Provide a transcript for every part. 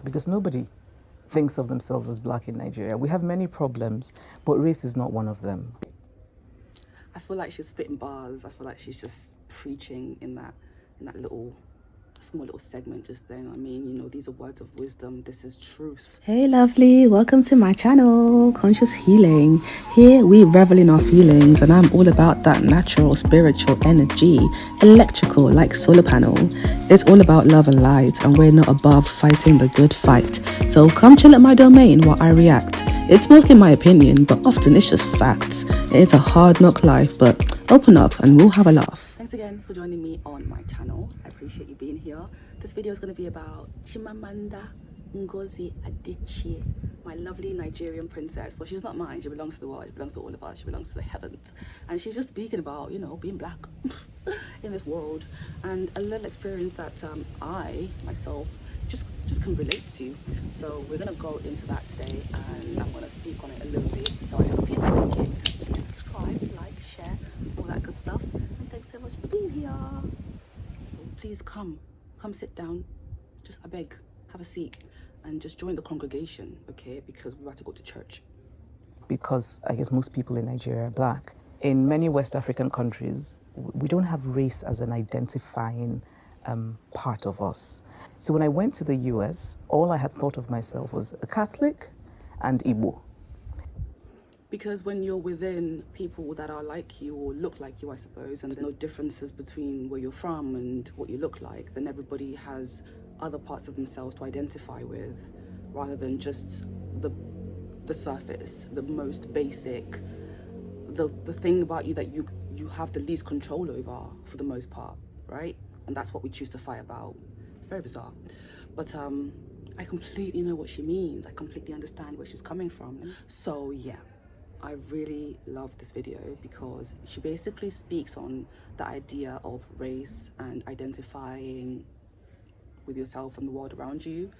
because nobody thinks of themselves as black in Nigeria. We have many problems, but race is not one of them. I feel like she's spitting bars. I feel like she's just preaching in that little small little segment just then. I mean, you know, these are words of wisdom. This is truth. Hey lovely, welcome to my channel, Conscious Healing. Here we revel in our feelings, and I'm all about that natural spiritual energy, electrical like solar panel. It's all about love and light, and we're not above fighting the good fight. So come chill at my domain while I react. It's mostly my opinion, but often it's just facts. It's a hard knock life, but open up and we'll have a laugh. Thanks again for joining me on my channel. I appreciate you being here. This video is going to be about Chimamanda Ngozi Adichie, my lovely Nigerian princess. But she's not mine. She belongs to the world. She belongs to all of us. She belongs to the heavens. And she's just speaking about, you know, being black in this world, and a little experience that I myself just can relate to. So we're going to go into that today, and I'm going to speak on it a little bit. So I hope you like it. Please subscribe, like, share, all that good stuff. And thanks so much for being here. Please come sit down. Just, I beg, have a seat and just join the congregation, okay? Because we're about to go to church. Because I guess most people in Nigeria are black. In many West African countries, we don't have race as an identifying part of us. So when I went to the US, all I had thought of myself was a Catholic and Igbo. Because when you're within people that are like you or look like you, I suppose, and there's no differences between where you're from and what you look like, then everybody has other parts of themselves to identify with, rather than just the surface, the most basic, the thing about you that you have the least control over for the most part, right? And that's what we choose to fight about. It's very bizarre. But I completely know what she means. I completely understand where she's coming from. So yeah, I really love this video because she basically speaks on the idea of race and identifying with yourself and the world around you.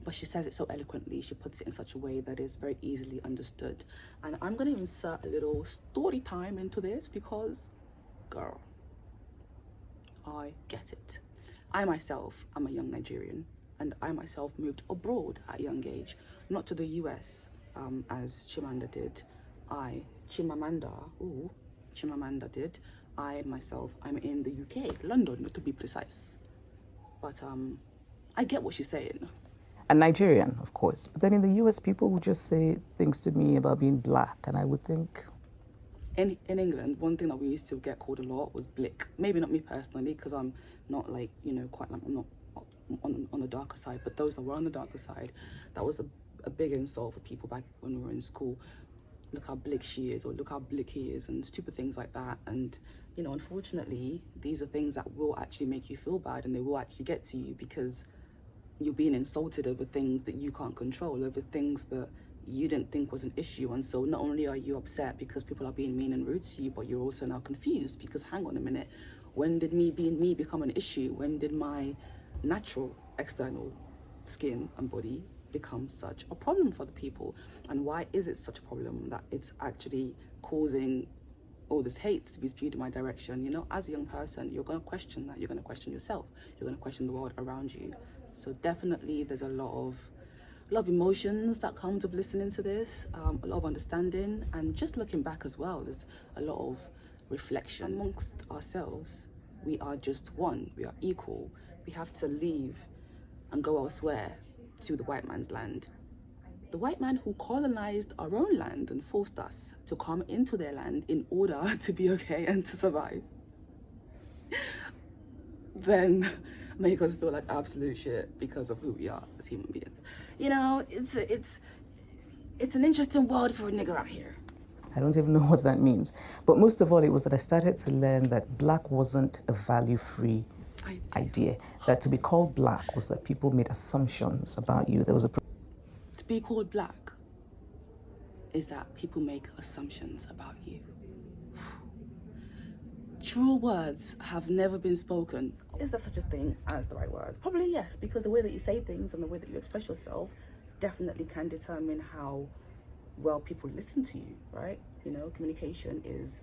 But she says it so eloquently. She puts it in such a way that is very easily understood. And I'm going to insert a little story time into this because, girl, I get it. I myself am a young Nigerian, and I myself moved abroad at a young age, not to the US as Chimamanda did. Chimamanda did. I myself, I'm in the UK, London to be precise. But I get what she's saying. A Nigerian, of course. But then in the US, people would just say things to me about being black, and I would think... In England, one thing that we used to get called a lot was blick. Maybe not me personally, because I'm not like, you know, quite like, I'm not on the darker side, but those that were on the darker side, that was a big insult for people back when we were in school. Look how blick she is, or look how blick he is, and stupid things like that. And, you know, unfortunately, these are things that will actually make you feel bad, and they will actually get to you because you're being insulted over things that you can't control, over things that you didn't think was an issue. And so not only are you upset because people are being mean and rude to you, but you're also now confused because hang on a minute, when did me being me become an issue? When did my natural external skin and body become such a problem for the people? And why is it such a problem that it's actually causing all this hate to be spewed in my direction? You know, as a young person, you're going to question that. You're going to question yourself. You're going to question the world around you. So definitely there's a lot of emotions that comes with listening to this, a lot of understanding, and just looking back as well, there's a lot of reflection. Amongst ourselves, we are just one, we are equal. We have to leave and go elsewhere to the white man's land. The white man who colonized our own land and forced us to come into their land in order to be okay and to survive. Then make us feel like absolute shit because of who we are as human beings. You know, it's an interesting world for a nigger out here. I don't even know what that means. But most of all, it was that I started to learn that black wasn't a value-free idea. That to be called black was that people made assumptions about you. There was To be called black is that people make assumptions about you. True words have never been spoken. Is there such a thing as the right words? Probably yes, because the way that you say things and the way that you express yourself definitely can determine how well people listen to you, right? You know, communication is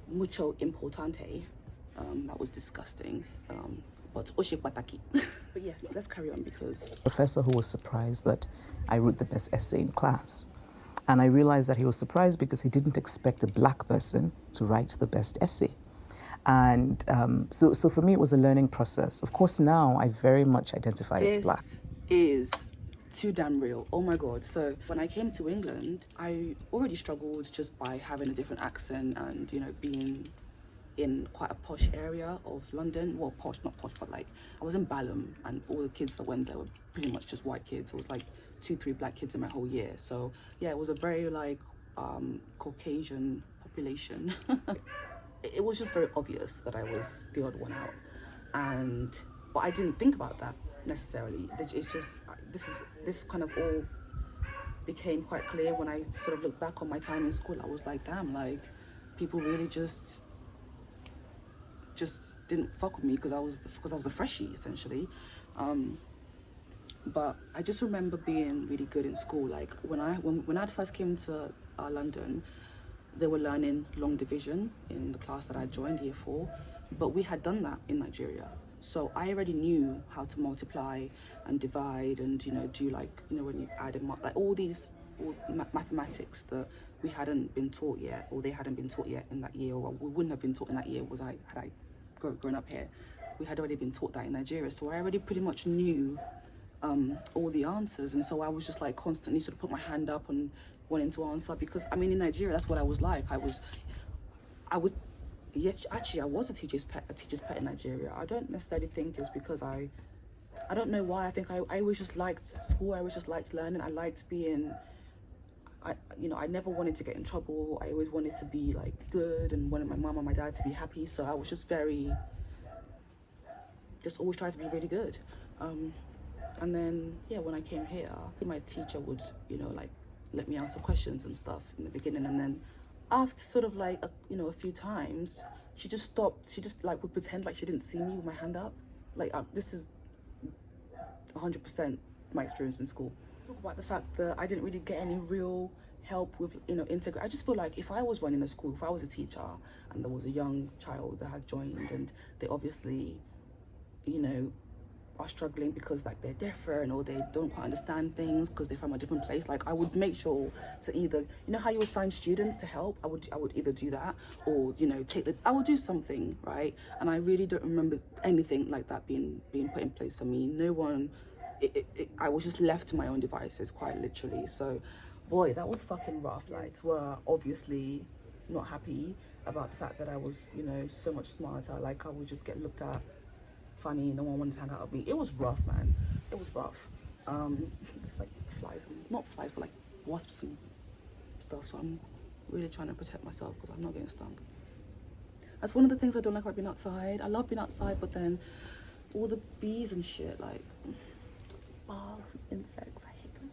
mucho importante. That was disgusting. but Oshe Pataki. But yes, let's carry on because... Professor who was surprised that I wrote the best essay in class. And I realized that he was surprised because he didn't expect a black person to write the best essay. And so for me, it was a learning process. Of course, now I very much identify as black. Is too damn real. Oh my God. So when I came to England, I already struggled just by having a different accent and, you know, being in quite a posh area of London. Well, posh, not posh, but like I was in Balham and all the kids that went there were pretty much just white kids. It was like 2-3 black kids in my whole year. So yeah, it was a very like Caucasian population. It was just very obvious that I was the odd one out. But I didn't think about that necessarily. It's just, this kind of all became quite clear when I sort of look back on my time in school. I was like, damn, like people really just didn't fuck with me because I was a freshie essentially. But I just remember being really good in school. Like when I first came to London, they were learning long division in the class that I joined, year 4, but we had done that in Nigeria. So I already knew how to multiply and divide and, you know, do like, you know, when you add and like all mathematics that we hadn't been taught yet, or they hadn't been taught yet in that year, or we wouldn't have been taught in that year had I grown up here. We had already been taught that in Nigeria. So I already pretty much knew all the answers. And so I was just like constantly sort of put my hand up and wanting to answer, because I mean, in Nigeria, that's what I was like. I was a teacher's pet in Nigeria. I don't necessarily think it's because I don't know why. I think I always just liked school. I always just liked learning. I liked being, I never wanted to get in trouble. I always wanted to be like good and wanted my mom and my dad to be happy. So I was just always tried to be really good. And then, yeah, when I came here, my teacher would, you know, like let me answer questions and stuff in the beginning, and then after sort of like a few times, she just stopped. She just like would pretend like she didn't see me with my hand up. Like this is 100% my experience in school. Talk about the fact that I didn't really get any real help with integrate. I just feel like if I was running a school, if I was a teacher and there was a young child that had joined and they obviously are struggling because like they're different or they don't quite understand things because they're from a different place, like I would make sure to either, how you assign students to help, I would either do that or I would do something, right? And I really don't remember anything like that being put in place for me. No one, I was just left to my own devices, quite literally. So boy, that was fucking rough. Like, were obviously not happy about the fact that I was so much smarter. Like I would just get looked at funny, no one wanted to hang out with me. It was rough, man. It was rough. It's like flies, not flies, but like wasps and stuff. So I'm really trying to protect myself because I'm not getting stung. That's one of the things I don't like about being outside. I love being outside, but then all the bees and shit, like bugs and insects, I hate them.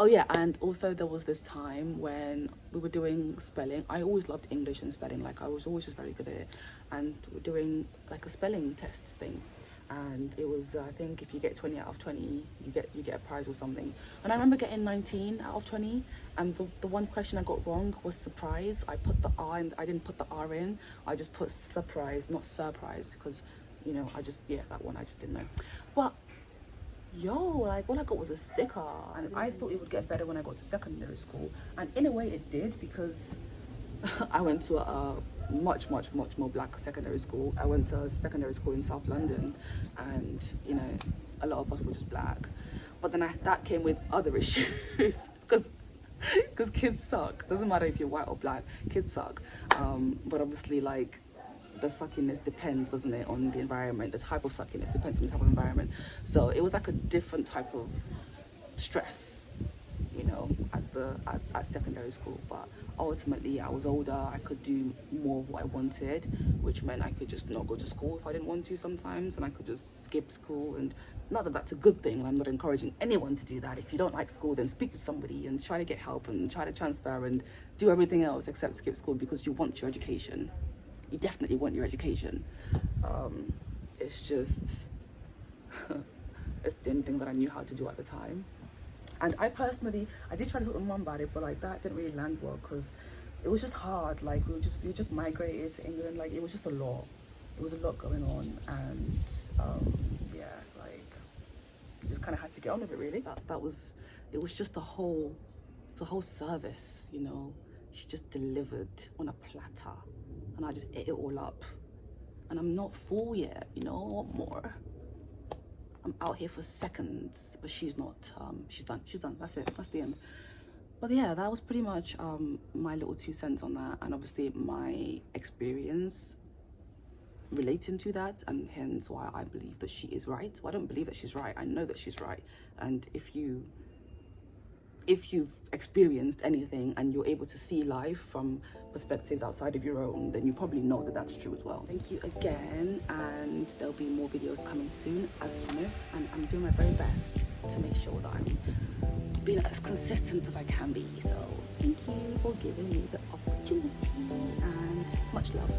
Oh yeah, and also there was this time when we were doing spelling. I always loved English and spelling, like I was always just very good at it. And we're doing like a spelling test thing. And it was, I think if you get 20 out of 20, you get a prize or something. And I remember getting 19 out of 20. And the one question I got wrong was surprise. I put the R and I didn't put the R in. I just put surprise, not surprise, because, that one I just didn't know. But like all I got was a sticker, and I thought it would get better when I got to secondary school, and in a way it did, because I went to a much more black secondary school. I went to a secondary school in South London, and a lot of us were just black, but then that came with other issues because kids suck. Doesn't matter if you're white or black, kids suck. But obviously, like, the suckiness depends, doesn't it, on the environment. The type of suckiness depends on the type of environment. So it was like a different type of stress, at secondary school. But ultimately, I was older. I could do more of what I wanted, which meant I could just not go to school if I didn't want to sometimes, and I could just skip school. And not that that's a good thing, and I'm not encouraging anyone to do that. If you don't like school, then speak to somebody and try to get help and try to transfer and do everything else except skip school, because you want your education. You definitely want your education. It's just it's the only thing that I knew how to do at the time. And I personally, I did try to talk to my mum about it, but like that didn't really land well, because it was just hard. Like we just migrated to England. Like it was just a lot. It was a lot going on, and yeah, like you just kind of had to get on with it. Really, it was just it's a whole service. You know, she just delivered on a platter, and I just ate it all up. And I'm not full yet. You know, I want more. I'm out here for seconds, but she's not. She's done. That's it. That's the end. But yeah, that was pretty much my little 2 cents on that, and obviously my experience relating to that, and hence why I believe that she is right. Well, I don't believe that she's right. I know that she's right. And if you've experienced anything and you're able to see life from perspectives outside of your own, then you probably know that that's true as well. Thank you again, and there'll be more videos coming soon as promised, and I'm doing my very best to make sure that I'm being as consistent as I can be. So thank you for giving me the opportunity, and much love.